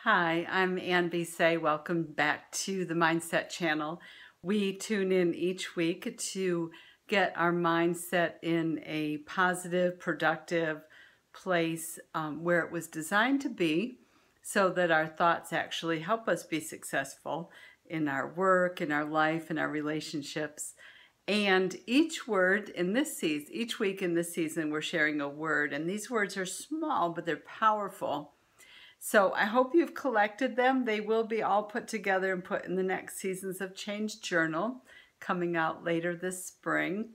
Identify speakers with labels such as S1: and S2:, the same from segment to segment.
S1: Hi, I'm Ann B. Say. Welcome back to the Mindset Channel. We tune in each week to get our mindset in a positive, productive place where it was designed to be, so that our thoughts actually help us be successful in our work, in our life, in our relationships. And each word in this season, each week in this season, we're sharing a word. And these words are small, but they're powerful. So I hope you've collected them. They will be all put together and put in the next Seasons of Change journal coming out later this spring.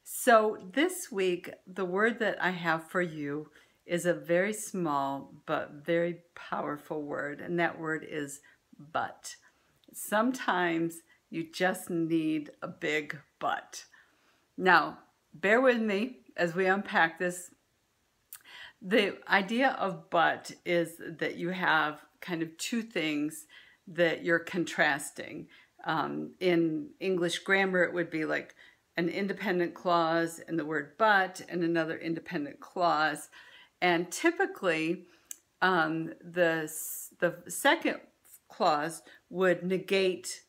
S1: So this week, the word that I have for you is a very small but very powerful word, and that word is but. Sometimes you just need a big but. Now, bear with me as we unpack this. The idea of but is that you have kind of two things that you're contrasting. In English grammar, it would be like an independent clause and the word but and another independent clause. And typically, the second clause would negate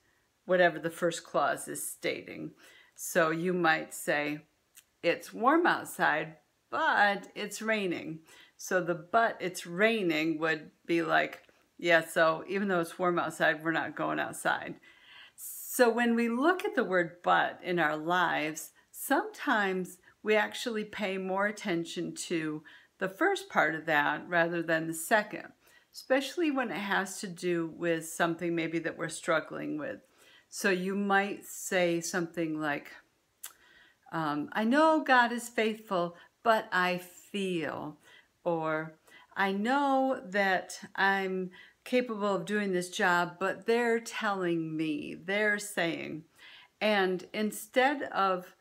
S1: whatever the first clause is stating. So you might say, it's warm outside, but it's raining. So the but it's raining would be like, yeah, so even though it's warm outside, we're not going outside. So when we look at the word but in our lives, sometimes we actually pay more attention to the first part of that rather than the second, especially when it has to do with something maybe that we're struggling with. So you might say something like, I know God is faithful, but I feel, or I know that I'm capable of doing this job, but they're telling me, they're saying. And instead of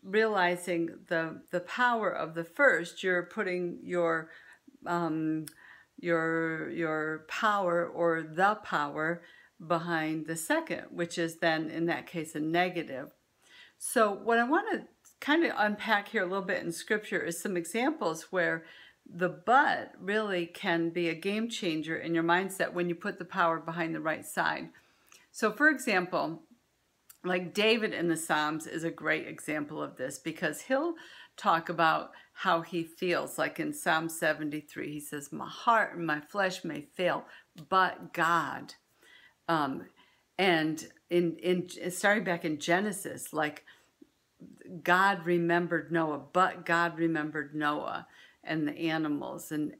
S1: realizing the power of the first, you're putting your power or the power behind the second, which is then in that case a negative. So what I want to kind of unpack here a little bit in scripture is some examples where the but really can be a game changer in your mindset when you put the power behind the right side. So for example, like David in the Psalms is a great example of this, because he'll talk about how he feels. Like in Psalm 73, he says, my heart and my flesh may fail, but God. And starting back in Genesis, like God remembered Noah, but God remembered Noah and the animals. And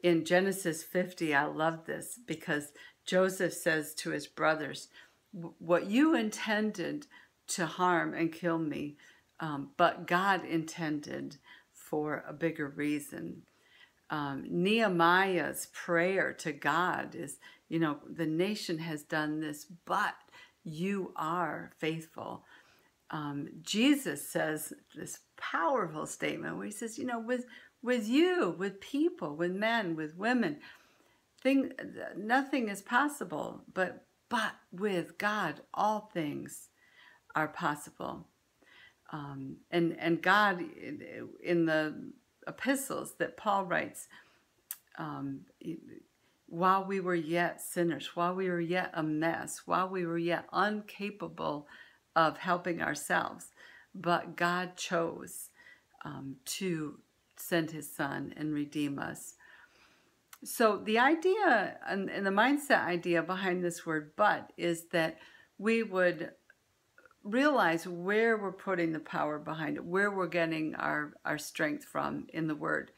S1: in Genesis 50, I love this, because Joseph says to his brothers, what you intended to harm and kill me, but God intended for a bigger reason. Nehemiah's prayer to God is, the nation has done this, but you are faithful. Jesus says this powerful statement where he says, with you, with people, with men, with women, nothing is possible, but with God, all things are possible. And God, in the epistles that Paul writes, while we were yet sinners, while we were yet a mess, while we were yet incapable of helping ourselves, but God chose to send his son and redeem us. So the idea and the mindset idea behind this word but is that we would realize where we're putting the power behind it, where we're getting our strength from in the word.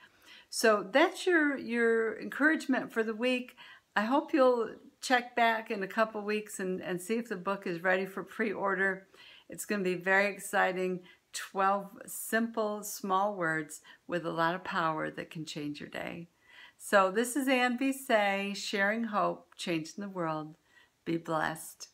S1: So that's your encouragement for the week. I hope you'll check back in a couple weeks and see if the book is ready for pre-order. It's going to be very exciting. 12 simple, small words with a lot of power that can change your day. So this is Ann B. Say, sharing hope, changing the world. Be blessed.